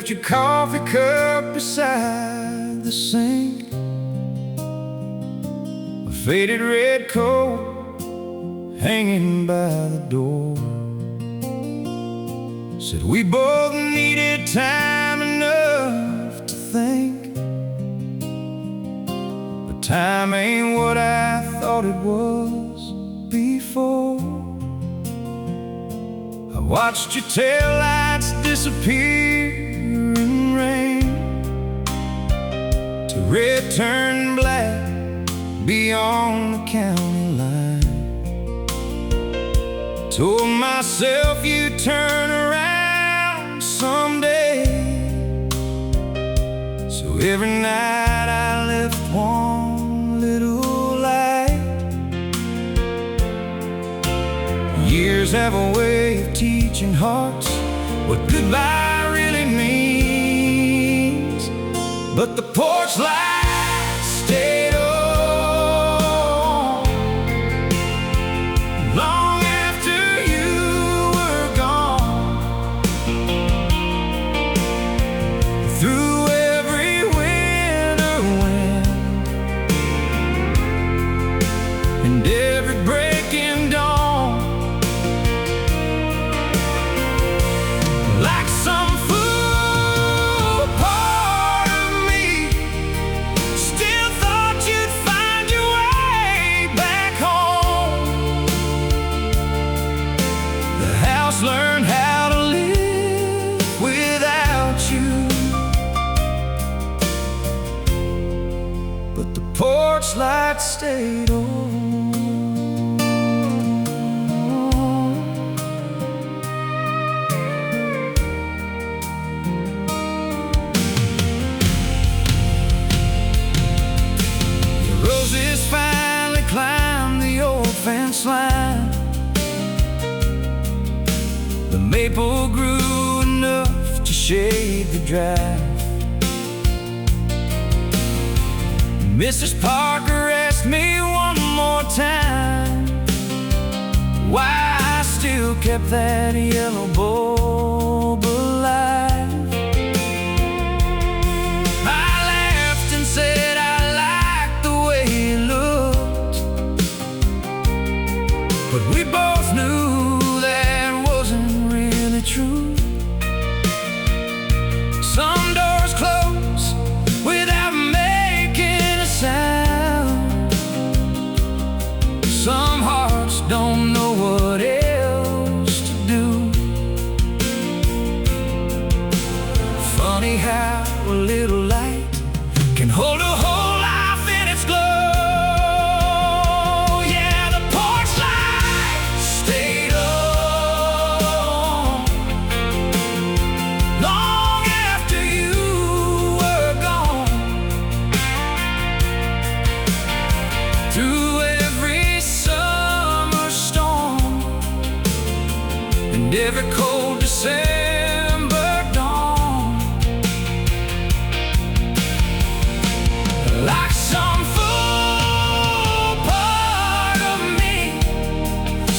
left your coffee cup beside the sink, a faded red coat hanging by the door. Said we both needed time enough to think, but time ain't what I thought it was before. I watched your taillights disappear in rain, to red turn black beyond the county line. Told myself you'd turn around someday, so every night I left one little light. Years have a way of teaching hearts what goodbye really means, but the porch light stayed on long after you were gone. Through every winter wind and every breaking dawn, like some fool part of me still thought you'd find your way back home. The house learned how to live without you, but the porch light stayed on. The roses finally climbed the old fence line. The maple grew enough to shade the drive. Mrs. Parker asked me one more time why I still kept that yellow bulb alive. I laughed and said I liked the way it looked, but we both knew that wasn't really true. Some doors close without making a sound. Some hearts don't know what else to do. Funny how a little light can hold a whole life in its glow. Yeah, the porch light stayed on long after you were gone. Through every summer storm and every cold December dawn, like some fool part of me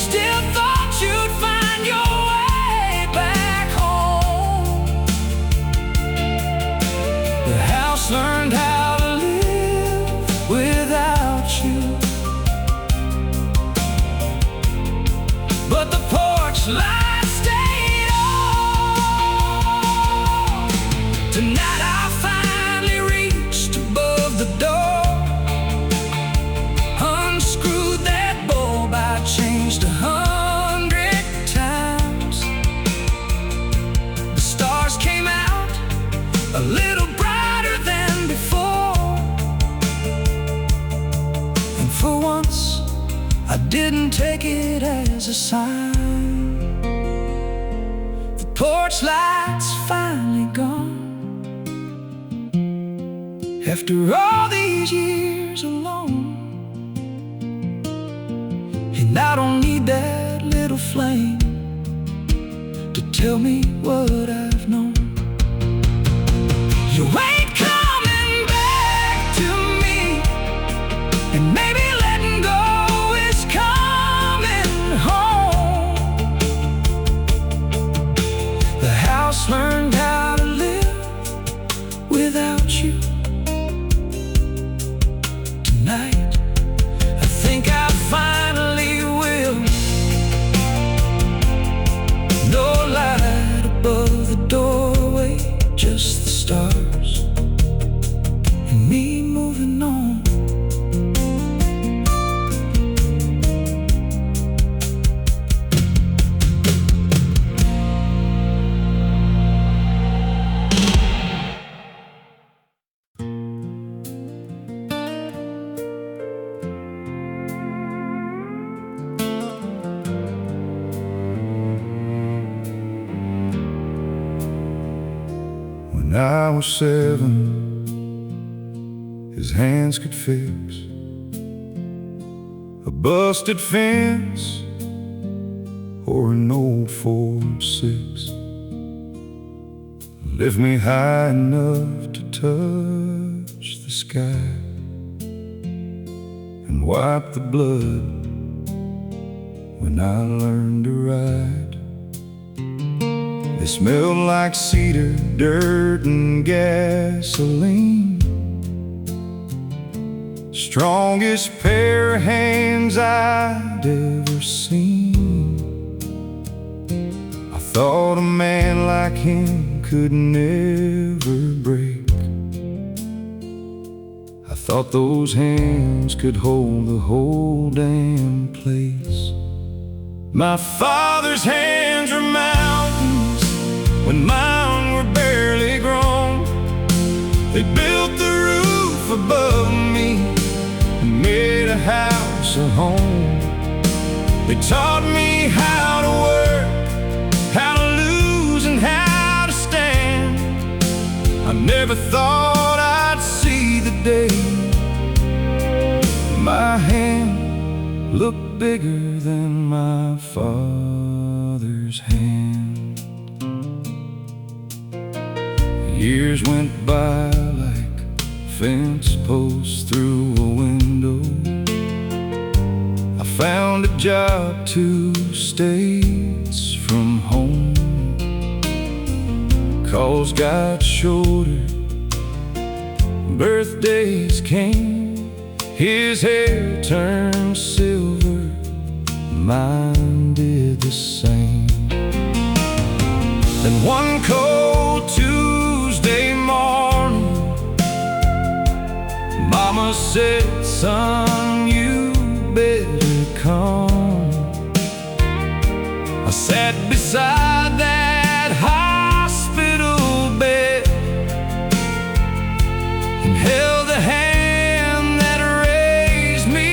still thought you'd find your way back home. The house learned how to live without you, but the porch light stayed on. Tonight I finally reached above the door, unscrewed that bulb I changed 100 times. The stars came out a little brighter than before, and for once I didn't take it as a sign. The porch light's finally gone. After all these years alone, and I don't need that little flame to tell me what I've known. You ain't coming back to me, and maybe letting go is coming home. The house learned how to live moving on. When I was 7, his hands could fix a busted fence or an old 4-6. Lift me high enough to touch the sky and wipe the blood when I learned to ride. They smelled like cedar, dirt, and gasoline. Strongest pair of hands I'd ever seen. I thought a man like him could never break. I thought those hands could hold the whole damn place. My father's hands were mountains when mine were barely grown. They built the roof above me and made a house a home. They taught me how to work, how to lose, and how to stand. I never thought I'd see the day my hand looked bigger than my father's hand. Years went by like fence posts through a window. I found a job 2 states from home. Calls got shorter, birthdays came. His hair turned silver, mine did the same. Then one cold Tuesday morning, Mama said, "Son, you better come." I sat beside that hospital bed and held the hand that raised me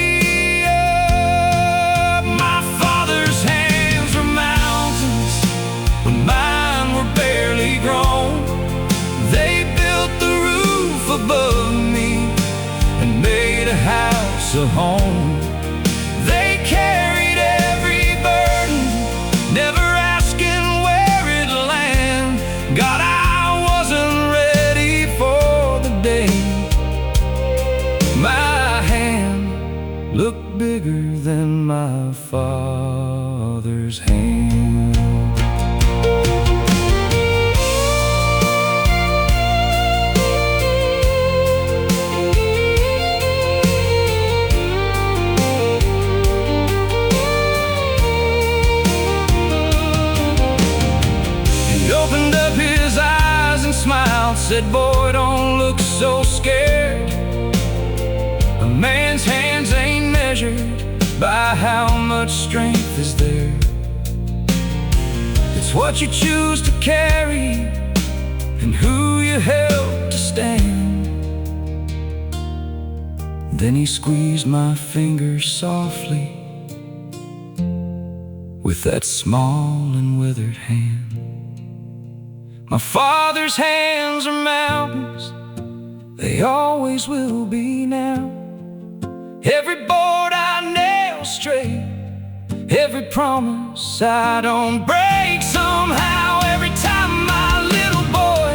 up. My father's hands were mountains when mine were barely grown. They built the roof above me and made a house a home. They carried every burden, never asking where it'd land. God, I wasn't ready for the day my hand looked bigger than my father's hand. Smiled, said, "Boy, don't look so scared. A man's hands ain't measured by how much strength is there. It's what you choose to carry and who you help to stand." Then he squeezed my fingers softly with that small and withered hand. My father's hands are mountains, they always will be now. Every board I nail straight, every promise I don't break. Somehow every time my little boy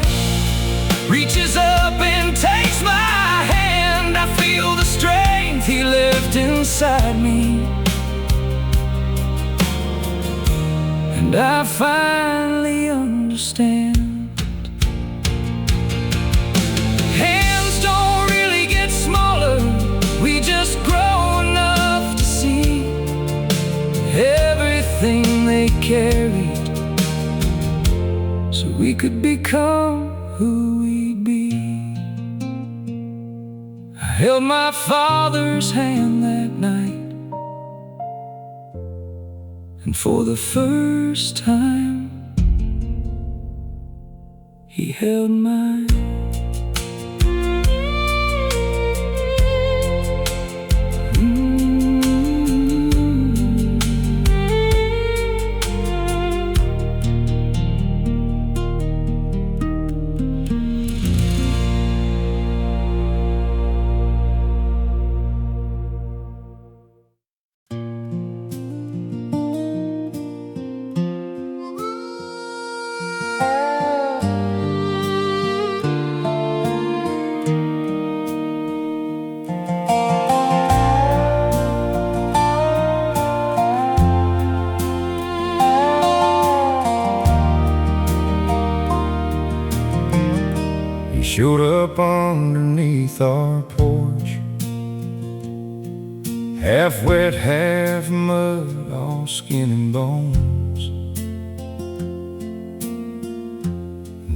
reaches up and takes my hand, I feel the strength he left inside me, and I finally understand. Hands don't really get smaller, we just grow enough to see everything they carried, so we could become who we'd be. A held my father's hand that night, and for the first time he held mine. Showed up underneath our porch, half wet, half mud, all skin and bones.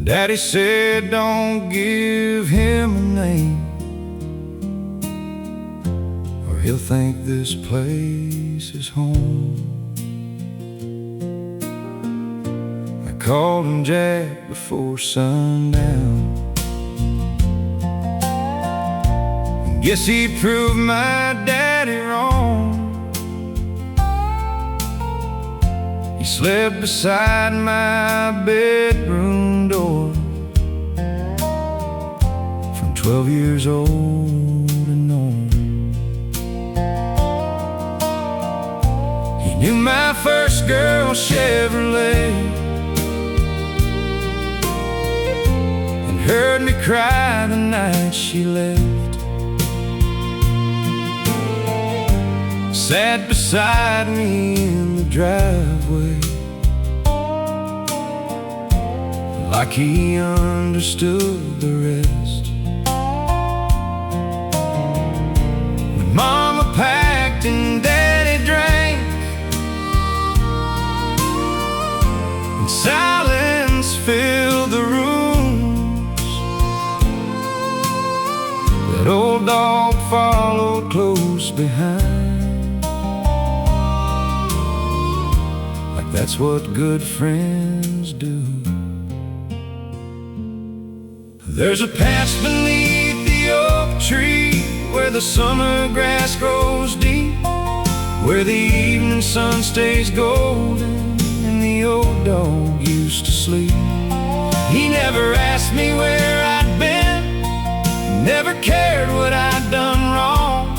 Daddy said, don't give him a name, or he'll think this place is home. I called him Jack before sundown. Guess he proved my daddy wrong. He slept beside my bedroom door from 12 years old and on. He knew my first girl, Chevrolet, and heard me cry the night she left. Sat beside me in the driveway, like he understood the rest. When Mama packed and Daddy drank, and silence filled the rooms, that old dog followed close behind. That's what good friends do. There's a patch beneath the oak tree where the summer grass grows deep, where the evening sun stays golden and the old dog used to sleep. He never asked me where I'd been, never cared what I'd done wrong,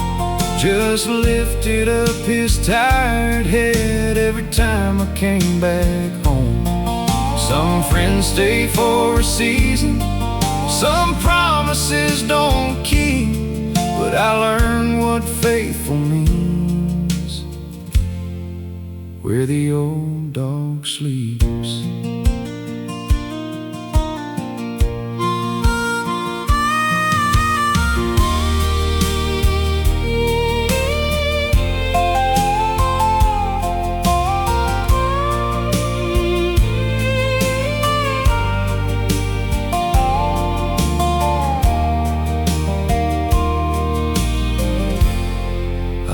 just lifted up his tired head every time I came back home. Some friends stay for a season, some promises don't keep, but I learned what faithful means where the old dog sleeps.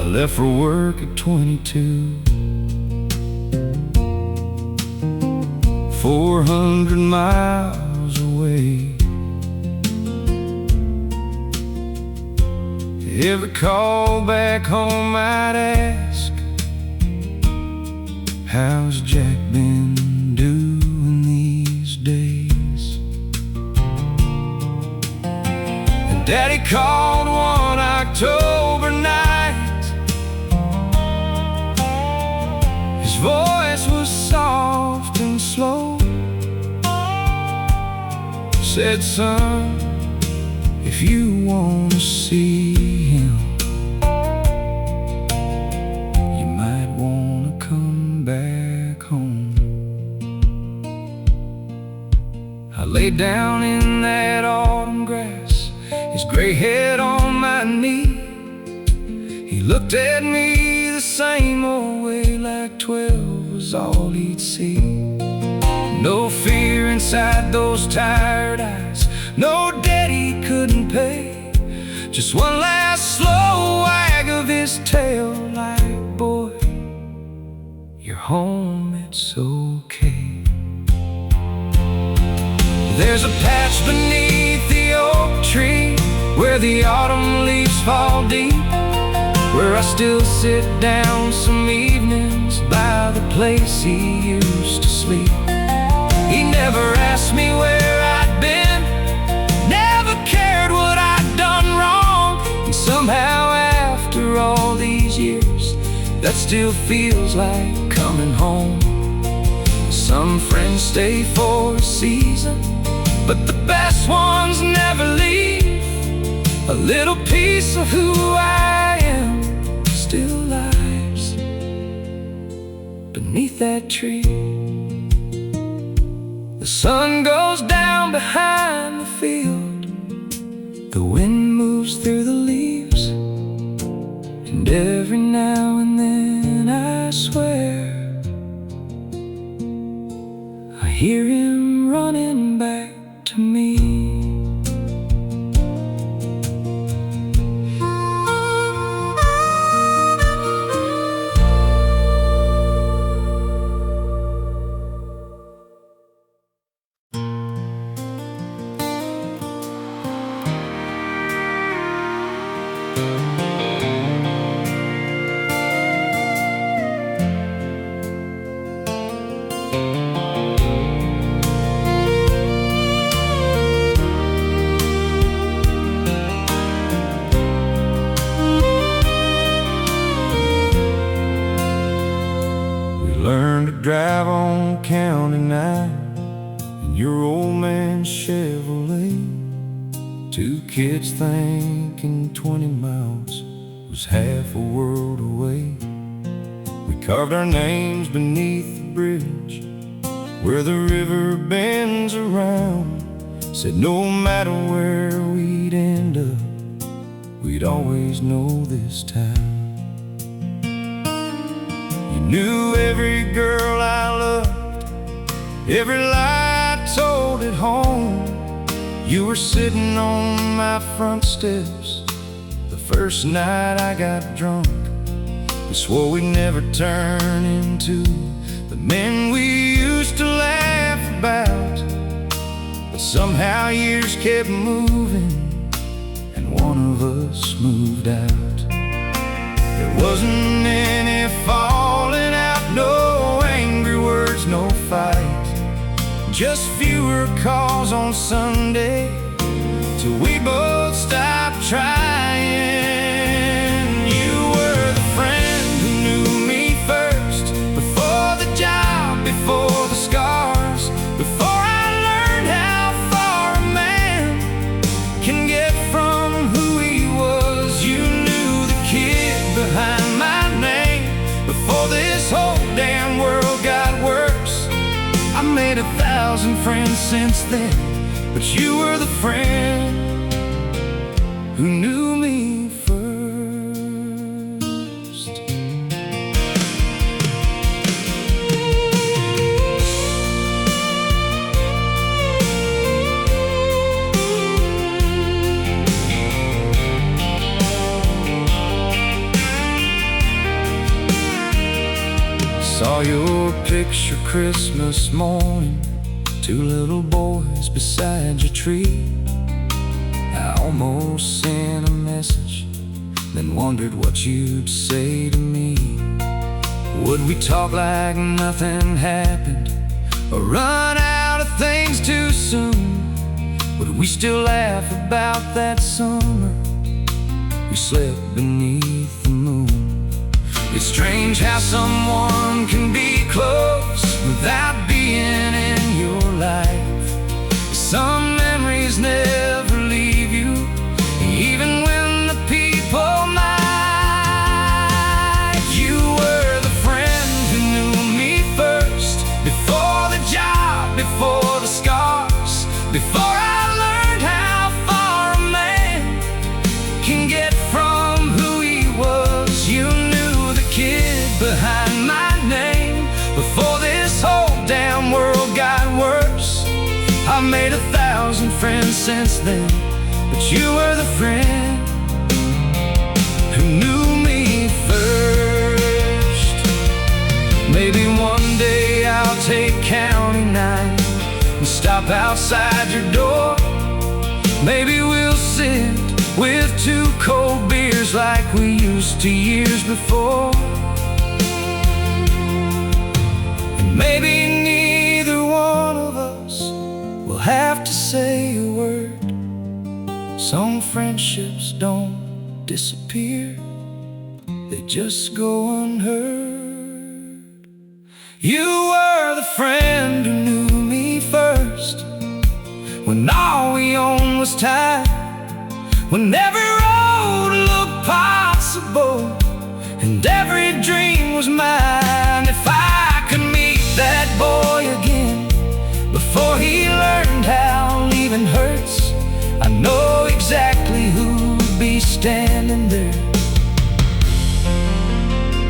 Left for work at 22, 400 miles away. Every call back home I'd ask, how's Jack been doing these days? And Daddy called one October night. His voice was soft and slow. Said, son, if you want to see him, you might want to come back home. I lay down in that autumn grass, his gray head on my knee. He looked at me the same old way, like 12 was all he'd see. No fear inside those tired eyes, no debt he couldn't pay, Just one last slow wag of his tail, like, boy, you're home, it's okay. There's a patch beneath the oak tree where the autumn leaves fall deep, where I still sit down some evenings by the place he used to sleep. He never asked me where I'd been, never cared what I'd done wrong. And somehow after all these years, that still feels like coming home. Some friends stay for a season, but the best ones never leave. A little piece of who I am still lies beneath that tree. The sun goes down behind the field, the wind moves through the leaves, and every now and then I swear I hear him running back to me. Learned to drive on County 9 in your old man's Chevrolet. Two kids thinking 20 miles was half a world away. We carved our names beneath the bridge where the river bends around. Said no matter where we'd end up, we'd always know this town. You knew every girl I loved, every lie I told at home. You were sitting on my front steps the first night I got drunk. We swore we'd never turn into the men we used to laugh about. But somehow years kept moving and one of us moved out. There wasn't any falling out, no angry words, no fight, just fewer calls on Sunday till we both stopped trying. You were the friend who knew me first, before the job, before the scars, before I learned how far a man can get from who he was. You knew the kid behind my name before this whole damn world got worse. I made 1,000 friends since then, but you were the friend who knew me first. Saw your picture Christmas morning, two little boys beside your tree. I almost sent a message, then wondered what you'd say to me. Would we talk like nothing happened, or run out of things too soon? Would we still laugh about that summer we slept beneath the moon? It's strange how someone can be close without being in your life. Some memories never leave you, even when the people might. You were the friend who knew me first, before the job, before the scars, before I learned how far a man can get from who he was. You knew the kid behind my name before this whole damn world got worse. I've made 1,000 friends since then, but you were the friend stop outside your door. Maybe we'll sit with 2 cold beers like we used to years before. And maybe neither one of us will have to say a word. Some friendships don't disappear, they just go unheard. You were the friend who knew me first, when all we owned was time, when every road looked possible and every dream was mine. If I could meet that boy again before he learned how leaving hurts, I know exactly who'd be standing there.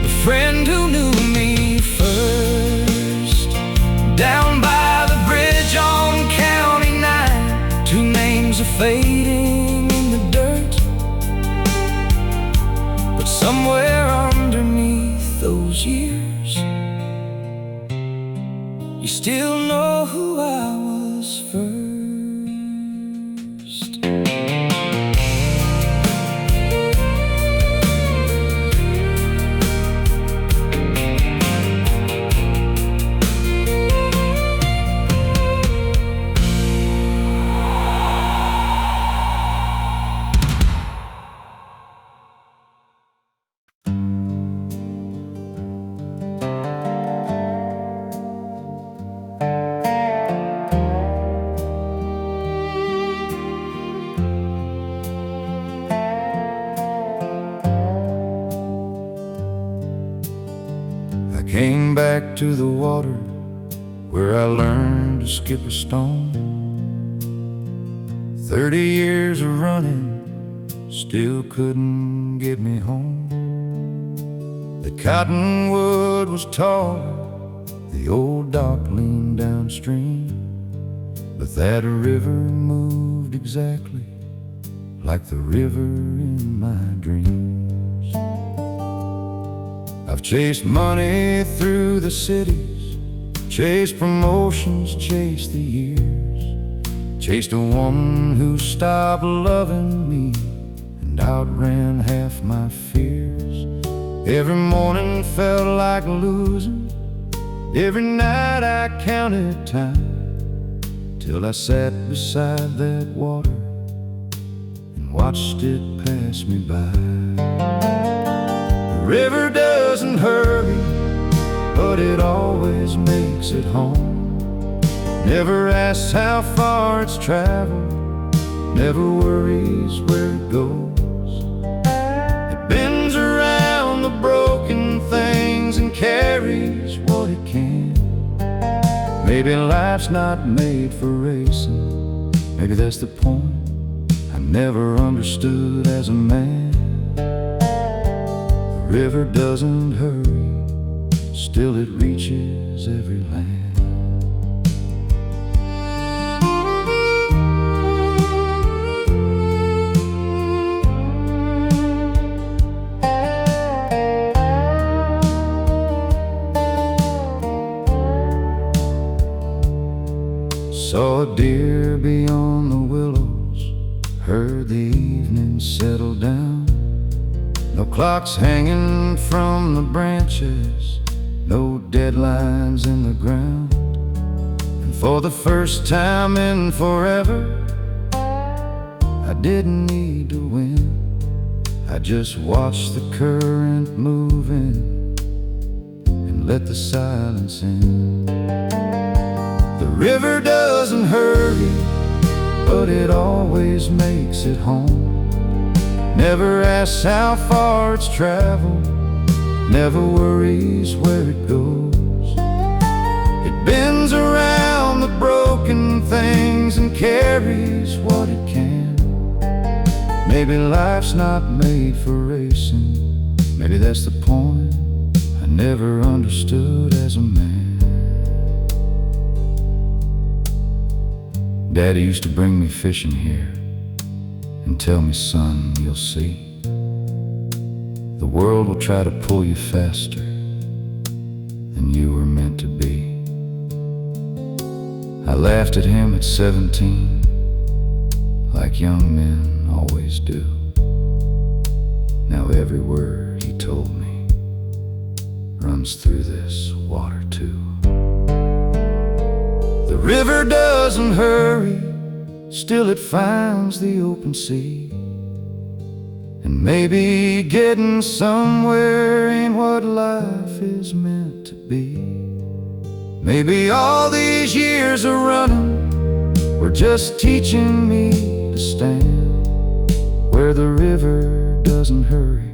The friend who knew me first, down by the bridge on County 9. 2 names are fading in the dirt, but somewhere underneath those years, you still know who I was first. Came back to the water where I learned to skip a stone. 30 years of running still couldn't get me home. The cottonwood was tall, the old dock leaned downstream, but that river moved exactly like the river in my dreams. I've chased money through the cities, chased promotions, chased the years, chased a woman who stopped loving me and outran half my fears. Every morning felt like losing, every night I counted time, till I sat beside that water and watched it pass me by. The river doesn't hurry, but it always makes it home. Never asks how far it's traveled, never worries where it goes. It bends around the broken things and carries what it can. Maybe life's not made for racing, maybe that's the point I never understood as a man. The river doesn't hurry, still it reaches every land. Saw a deer beyond the willows, heard the evening settle down. No clocks hanging from the branches, no deadlines in the ground. And for the first time in forever, I didn't need to win. I just watched the current move in and let the silence in. The river doesn't hurry, but it always makes it home. Never asks how far it's traveled, never worries where it goes. It bends around the broken things and carries what it can. Maybe life's not made for racing, maybe that's the point I never understood as a man. Daddy used to bring me fishing here and tell me, son, you'll see, the world will try to pull you faster than you were meant to be. I laughed at him at 17, like young men always do. Now every word he told me runs through this water too. The river doesn't hurry, still it finds the open sea. And maybe getting somewhere ain't what life is meant to be. Maybe all these years of running were just teaching me to stand where the river doesn't hurry,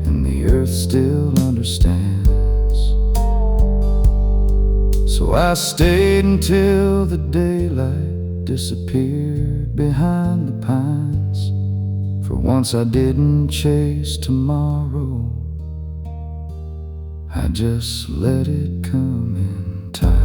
and the earth still understands. So I stayed until the daylight disappeared behind the pines. For once I didn't chase tomorrow, I just let it come in time.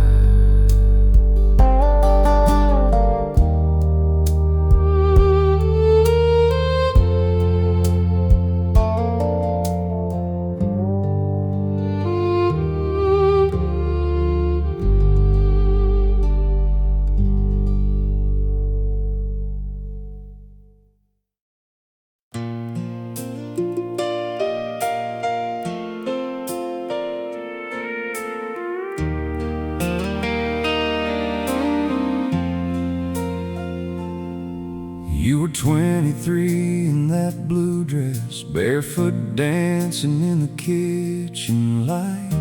You were 23 in that blue dress, barefoot dancing in the kitchen light.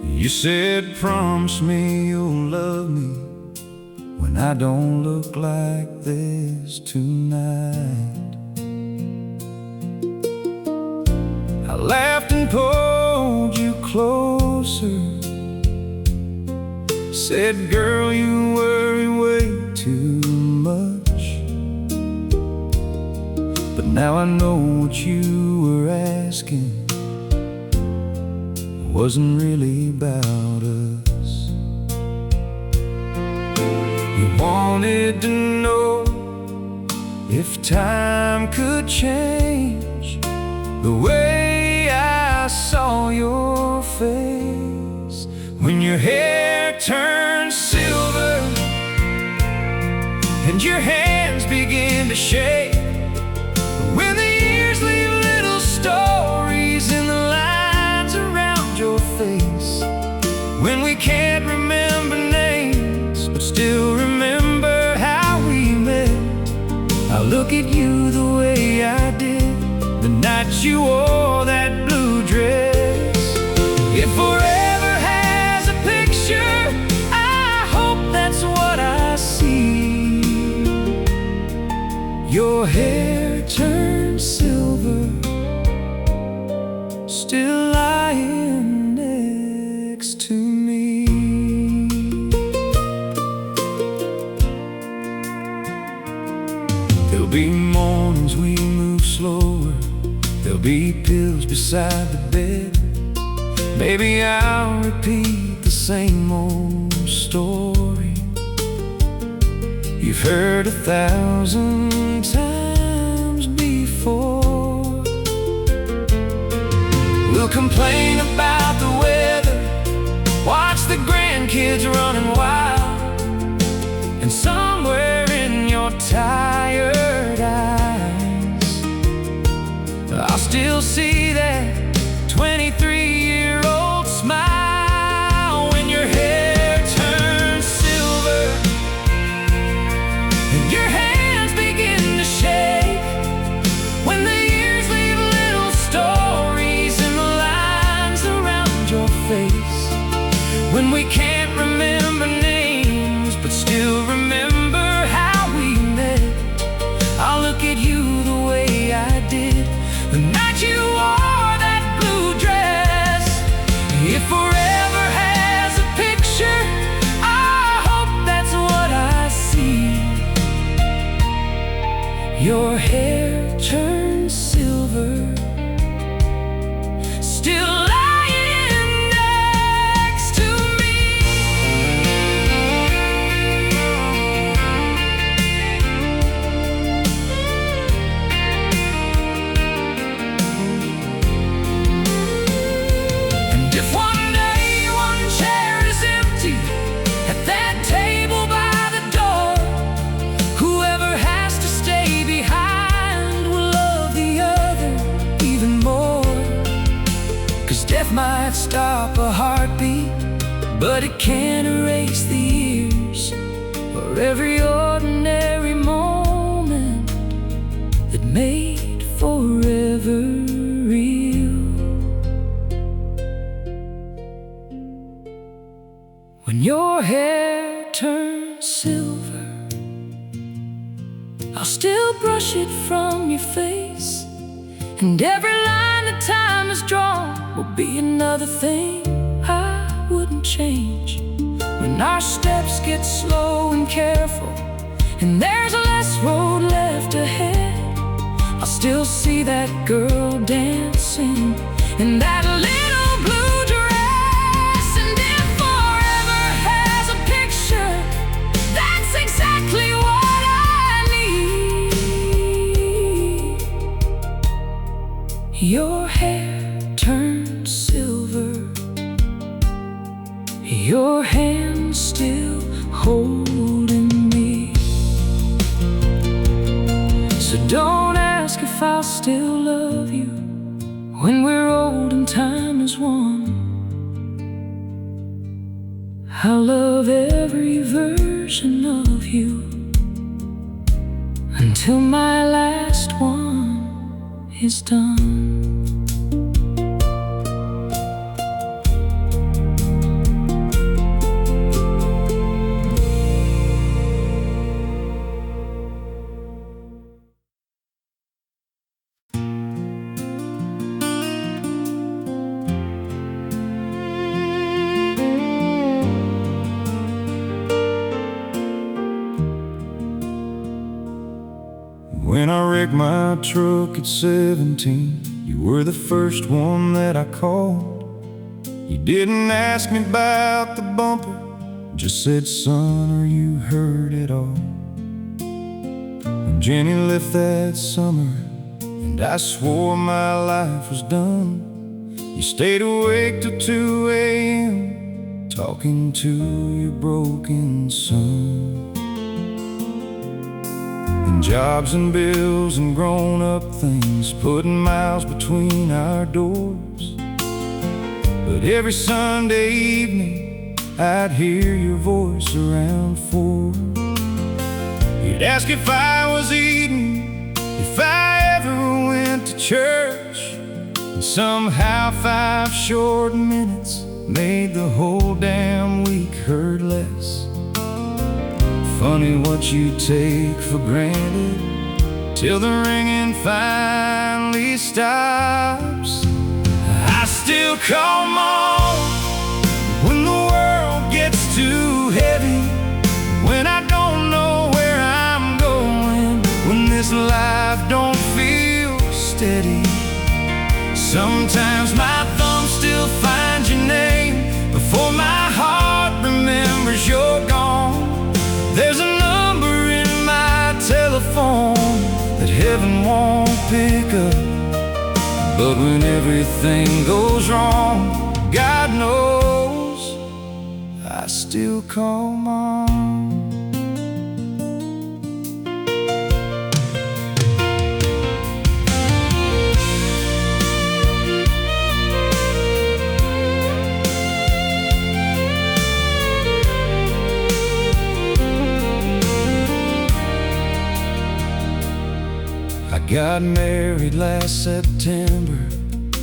You said, promise me you'll love me when I don't look like this tonight. I laughed and pulled you closer, said, girl, you worry way too much. But now I know what you were asking wasn't really about us. You wanted to know if time could change the way I saw your face when your hair turned silver and your hands begin to shake, when the years leave little stories in the lines around your face, when we can't remember names but still remember how we met. I look at you the way I did the night you wore that blue dress. If forever has a picture, I hope that's what I see. Your hair turned silver, still lying next to me. There'll be mornings we move slower, there'll be pills beside the bed. Maybe I'll repeat the same old story you've heard 1,000 times before. We'll complain about the weather, watch the grandkids running wild, and somewhere in your tired eyes I'll still see that 23-year-old smile when your hair turns silver and your hands begin to shake, when the years leave little stories in the lines around your face, when we can't remember names but still remember how we met. I'll look at you the way I did the night you wore that blue dress. If forever has a picture, I hope that's what I see. Your hair turned silver, still lying next to me. might stop a heartbeat, but it can't erase the years or every ordinary moment that made forever real. When your hair turns silver, I'll still brush it from your face, and every line that time has drawn will be another thing I wouldn't change. When our steps get slow and careful, and there's less road left ahead, I'll still see that girl dancing in that little blue dress. And if forever has a picture, that's exactly what I need. Your hair turns silver, your hand still holding me. So don't ask if I'll still love you when we're old and time is one. I'll love every version of you until my last one is done. When I wrecked my truck at 17, you were the first one that I called. You didn't ask me about the bumper, just said, son, are you hurt at all? When Jenny left that summer and I swore my life was done, you stayed awake till 2 a.m. talking to your broken son. And jobs and bills and grown-up things, putting miles between our doors. But every Sunday evening I'd hear your voice around 4. You'd ask if I was eating, if I ever went to church. And somehow 5 short minutes made the whole damn week hurt less. Funny what you take for granted till the ringing finally stops. I still call Mom when the world gets too heavy, when I don't know where I'm going, when this life don't feel steady. Sometimes my thumb still finds your name before my heart remembers you're gone. There's a number in my telephone that heaven won't pick up, but when everything goes wrong, God knows I still call Mom. I got married last September.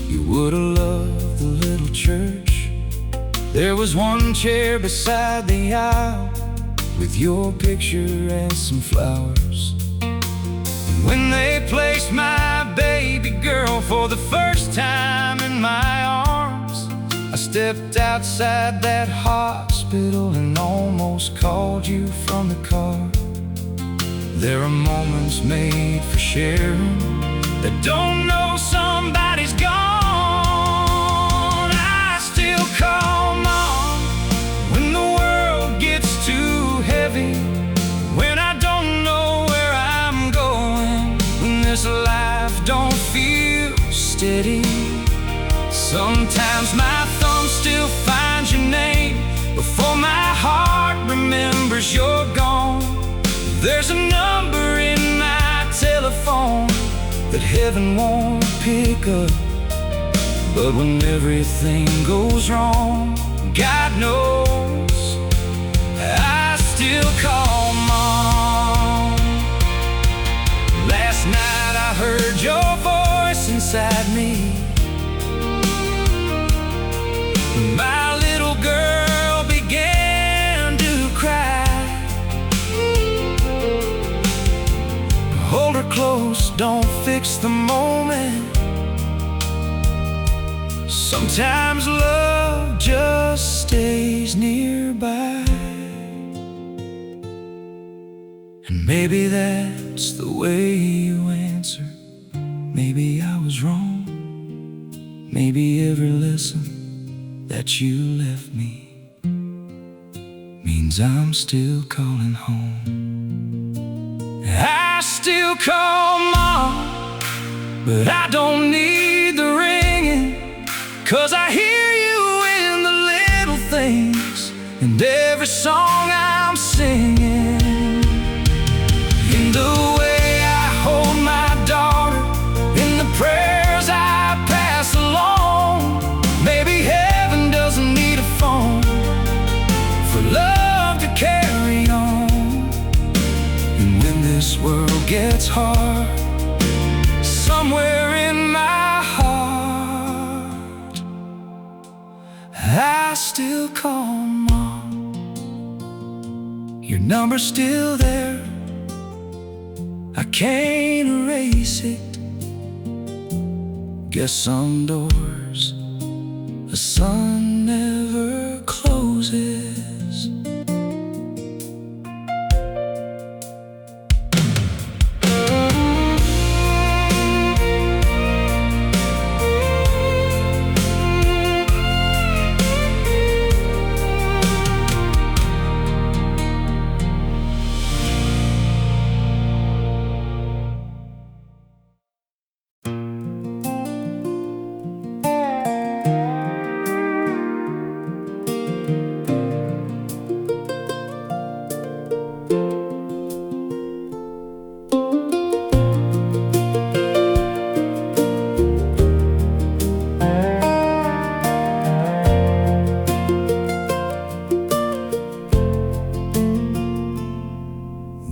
You would've loved the little church. There was one chair beside the aisle with your picture and some flowers. And when they placed my baby girl for the first time in my arms, I stepped outside that hospital and almost called you from the car. There are moments made for sharing that don't know somebody's gone. I still call Mom when the world gets too heavy, when I don't know where I'm going, when this life don't feel steady. Sometimes my thumb still finds your name before my heart remembers you're gone. There's a number in my telephone that heaven won't pick up, But when everything goes wrong, God knows, I still call Mom. Last night I heard your voice inside me. My little girl began to cry. Hold her close, don't fix the moment. Sometimes love just stays nearby. And maybe that's the way you answer. Maybe I was wrong. Maybe every lesson that you left me means I'm still calling home. I still call Mom, but I don't need the ringing, 'cause I hear you in the little things, and every song I'm singing, in the way I hold my daughter, in the prayers I pass along. Maybe heaven doesn't need a phone for love to carry on. And when this world gets hard, somewhere in my heart, I still call Mom. Your number's still there, I can't erase it. Guess some doors the sun never closes.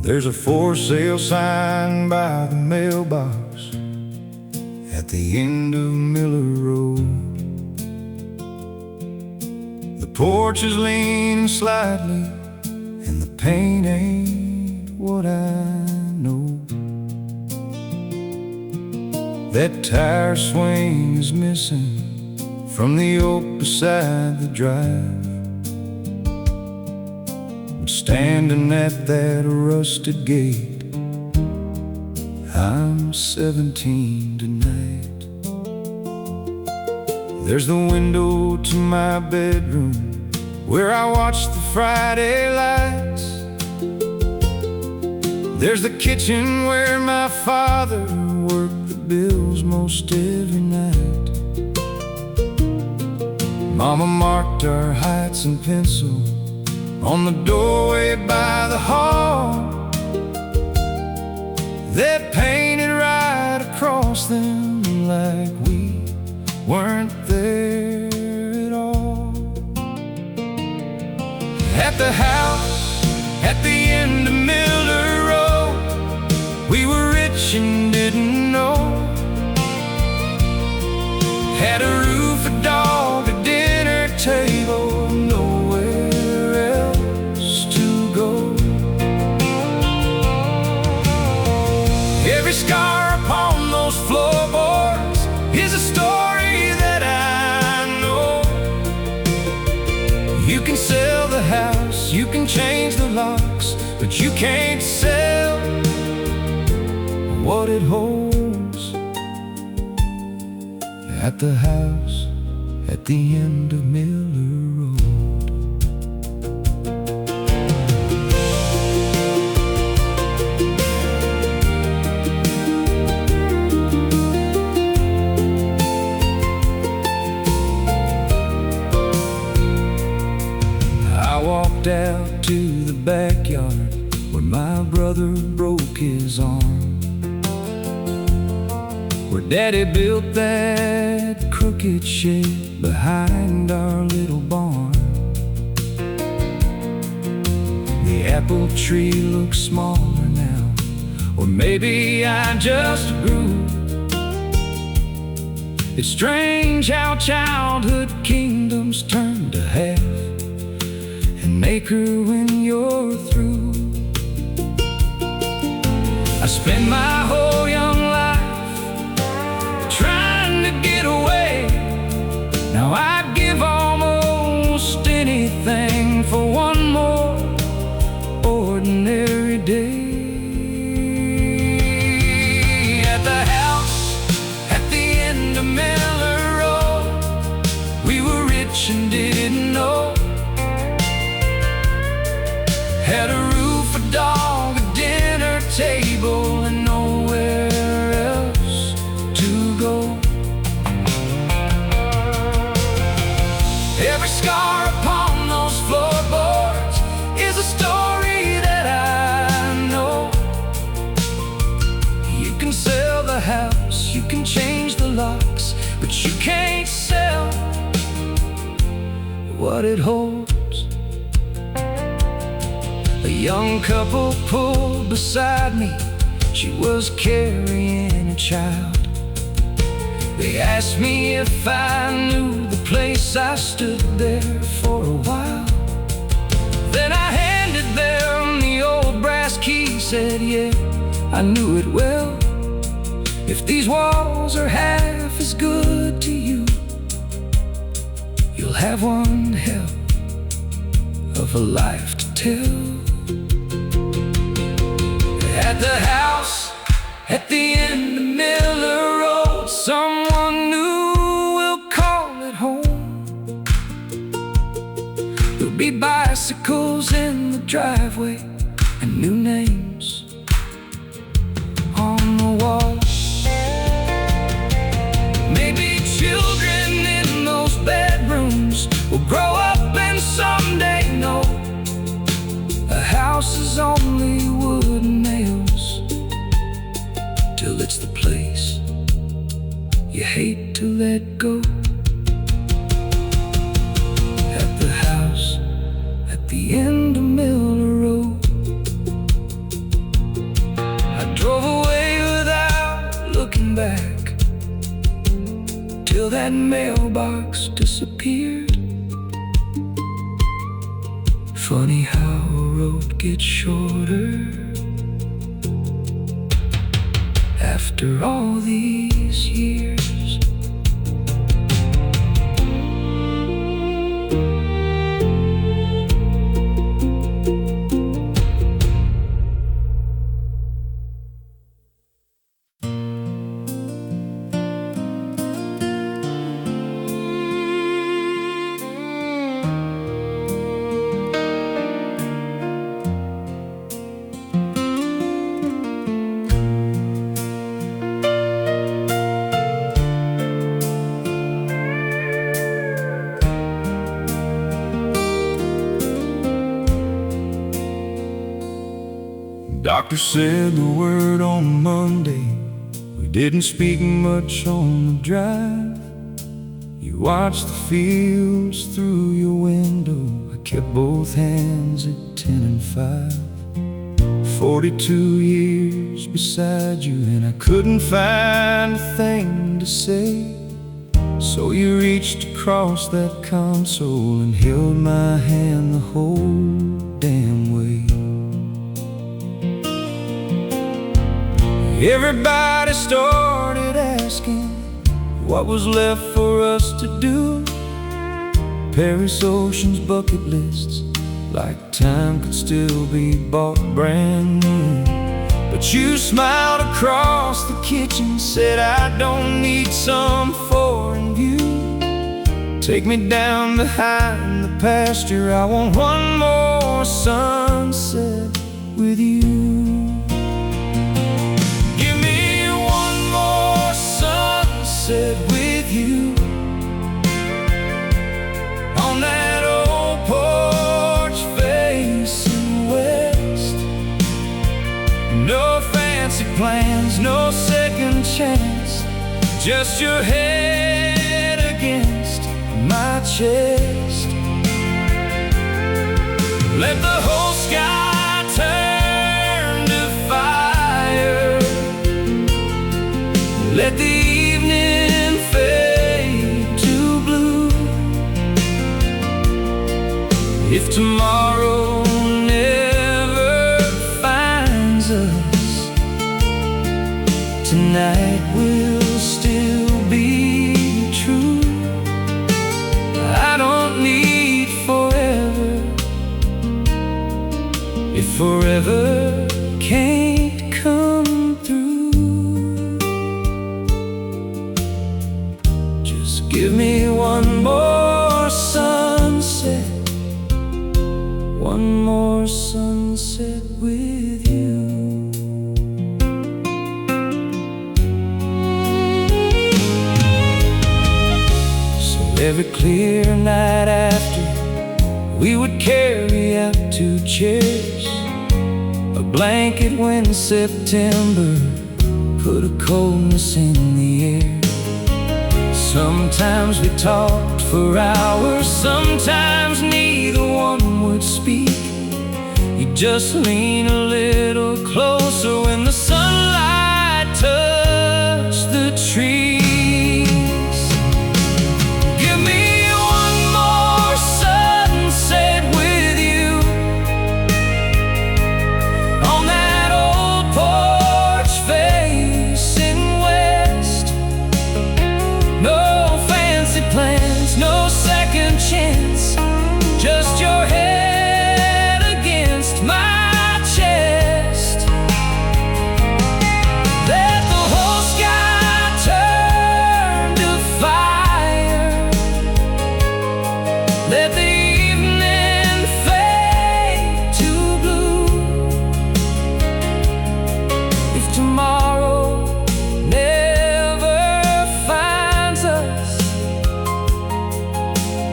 There's a for sale sign by the mailbox at the end of Miller Road. The porch is leaning slightly, and the paint ain't what I know. That tire swing is missing from the oak beside the drive. Standing at that rusted gate, I'm 17 tonight. There's the window to my bedroom where I watch the Friday lights. There's the kitchen where my father worked the bills most every night. Mama marked our heights in pencil on the doorway by the hall. They're painted right across them like we weren't there at all. At the house at the end of Miller Road, we were rich and didn't know. Had a roof, a dog, a dinner table, every scar upon those floorboards is a story that I know. You can sell the house, you can change the locks, but you can't sell what it holds. At the house at the end of Miller Road. Out to the backyard where my brother broke his arm. where Daddy built that crooked shed behind our little barn. The apple tree looks smaller now, or maybe I just grew. It's strange how childhood kingdoms turn to half an acre when you're through. I spent my whole young life trying to get away. Now I'd give almost anything for one more ordinary day. At the house at the end of Miller Road, we were rich and didn't know. Had a roof, a dog, a dinner table, and nowhere else to go. Every scar upon those floorboards is a story that I know. You can sell the house, you can change the locks, but you can't sell what it holds. A young couple pulled beside me. She was carrying a child. They asked me if I knew the place. I stood there for a while. Then I handed them the old brass key. Said, yeah, I knew it well. If these walls are half as good to you, you'll have one hell of a life to tell. At the house at the end of Miller Road, someone new will call it home. There'll be bicycles in the driveway and new names on the wall. Maybe children in those bedrooms will grow up and someday know a house is only wood and nails, till it's the place you hate to let go. At the house at the end of Miller Road, I drove away without looking back, till that mailbox disappeared. Funny how a road gets shorter after all these years. Doctor said the word on Monday. We didn't speak much on the drive. You watched the fields through your window. I kept both hands at 10 and 5. 42 years beside you, and I couldn't find a thing to say. So you reached across that console and held my hand the whole damn way. Everybody started asking what was left for us to do. Paris Ocean's bucket lists, like time could still be bought brand new. But you smiled across the kitchen, said I don't need some foreign view. Take me down behind the pasture, I want one more sunset with you. With you on that old porch facing west. No fancy plans, no second chance, just your head against my chest. Let the whole sky turn to fire. Let the evening fade to blue. If tomorrow never finds us, tonight will still be true. I don't need forever if forever can't come through. Just give me one more sunset, one more sunset with you. Every clear night after, we would carry out 2 chairs, a blanket when September put a coldness in the air. Sometimes we talked for hours, sometimes neither one would speak. You'd just lean a little closer when the sunlight touched the trees. Just your head against my chest. Let the whole sky turn to fire. Let the evening fade to blue. If tomorrow never finds us,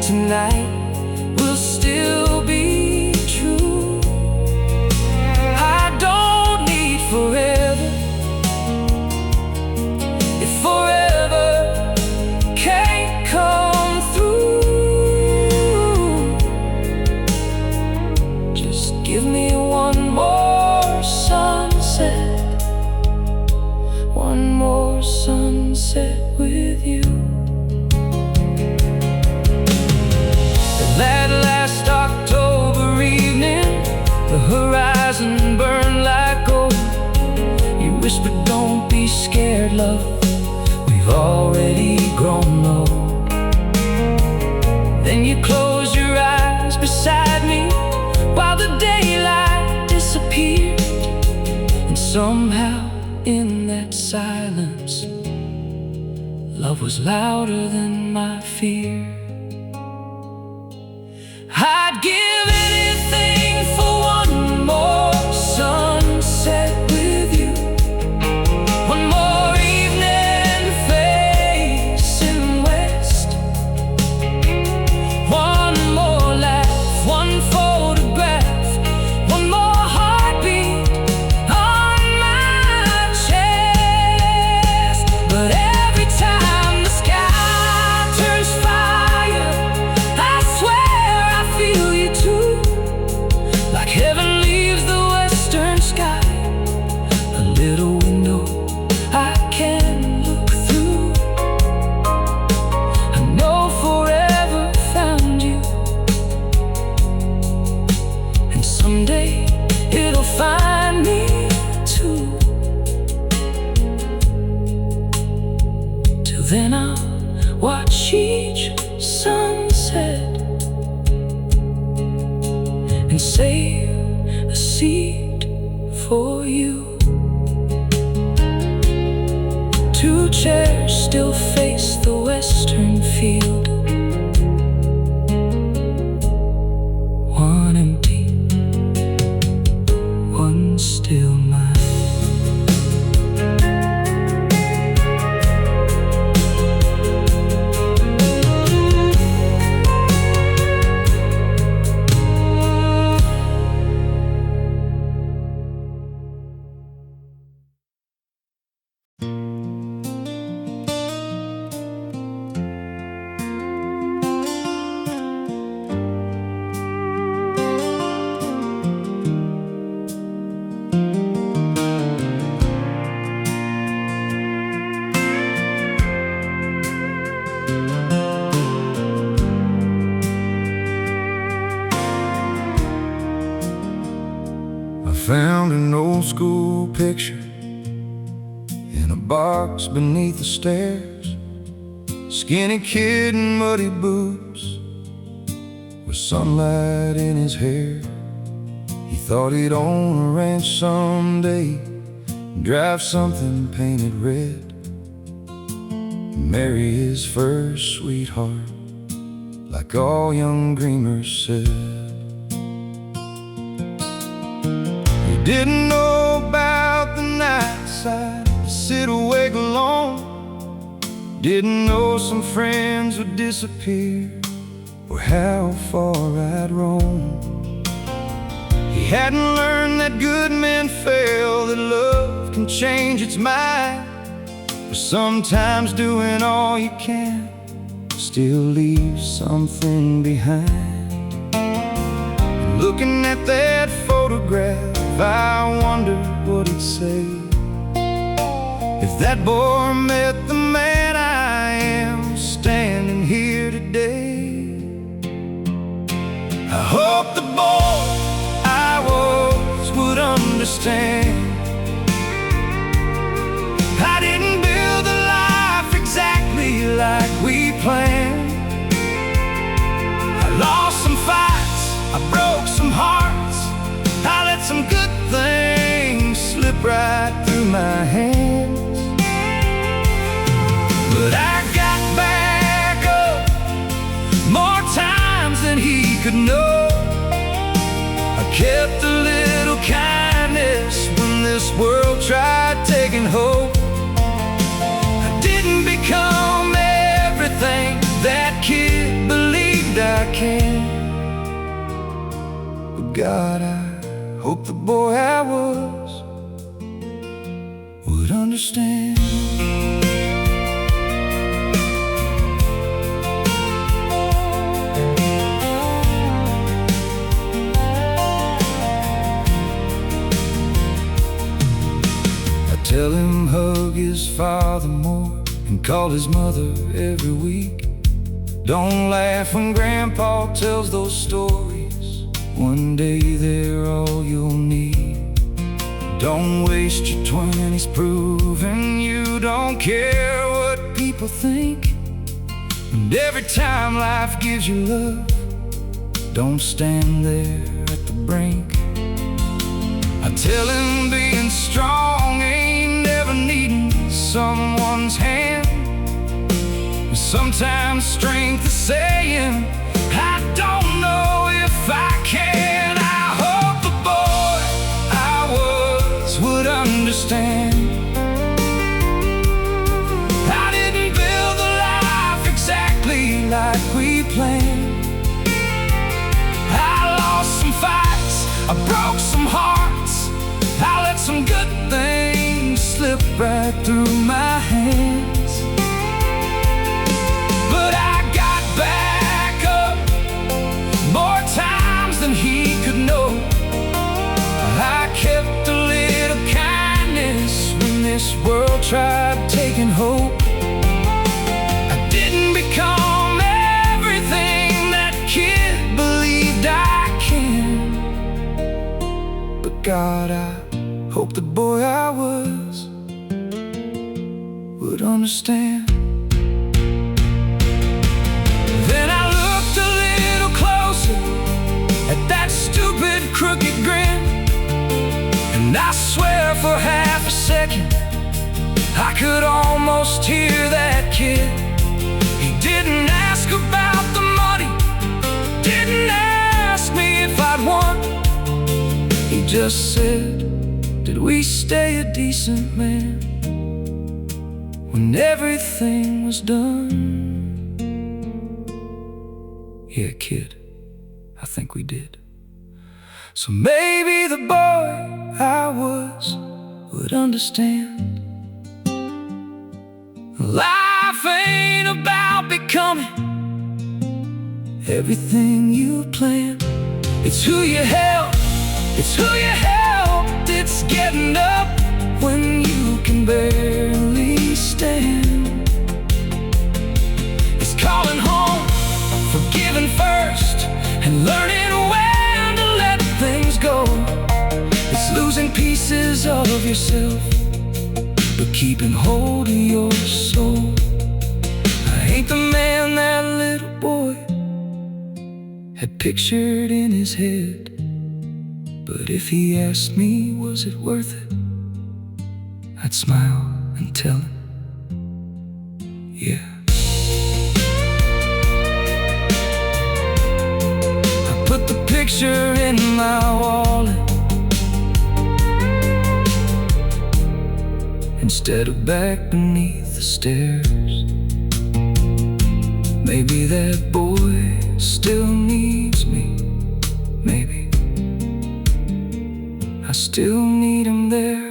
tonight will still be true. I don't need forever if forever can't come through. Just give me one more sunset, one more sunset with you. That last October evening, the horizon burned like gold. You whispered, don't be scared, love, we've already grown old. Then you closed your eyes beside me while the daylight disappeared. And somehow in that silence, love was louder than my fear. I'd give anything for one more sunset with you, one more evening facing west, one more laugh, one photograph, one more heartbeat on my chest. But every time the sky turns fire, I swear I feel you too. Like heaven leaves the western sky, a little window I can look through. I know forever found you, and someday it'll find me too. Till then I'll watch each sunset and save a seat for you. 2 chairs still face the western field, one empty, one still mine. found an old school picture in a box beneath the stairs. Skinny kid in muddy boots with sunlight in his hair. He thought he'd own a ranch someday, drive something painted red, marry his first sweetheart, like all young dreamers said. He didn't know about the night side, to sit awake alone. Didn't know some friends would disappear, or how far I'd roam. He hadn't learned that good men fail, that love can change its mind, but sometimes doing all you can still leaves something behind. And looking at that photograph, I wonder what he'd say if that boy met the man I am standing here today. I hope the boy I was would understand. I didn't build a life exactly like we planned. I lost some fights, I broke some hearts, I let some good things slip right through my hands. But I got back up more times than he could know. I kept a little kindness when this world tried taking hope. I didn't become everything that kid believed I can, but God, I hope the boy I was would understand. Tell him hug his father more and call his mother every week. Don't laugh when Grandpa tells those stories, one day they're all you'll need. Don't waste your 20s proving you don't care what people think. And every time life gives you love, don't stand there at the brink. I tell him being strong ain't never needing someone's hand. Sometimes strength is saying, I don't know if I can. I hope the boy I was would understand. I didn't build a life exactly like we planned. I lost some fights, I broke some hearts, I let some good things slip right through my hands. But I got back up more times than he could know. I kept a little kindness when this world tried taking hope. I didn't become everything that kid believed I can, but God, I hope the boy I was would understand. Then I looked a little closer at that stupid crooked grin, and I swear for half a second I could almost hear that kid. He didn't ask about the money, didn't ask me if I'd won. He just said, did we stay a decent man when everything was done? Yeah, kid, I think we did. So maybe the boy I was would understand. Life ain't about becoming everything you planned. It's who you help, it's who you helped. It's getting up when you can barely stand. It's calling home, forgiving first, and learning when to let things go. It's losing pieces of yourself, but keeping hold of your soul. I ain't the man that little boy had pictured in his head, but if he asked me, was it worth it, I'd smile and tell him, yeah. I put the picture in my wallet instead of back beneath the stairs. Maybe that boy still needs me. Maybe I still need him there.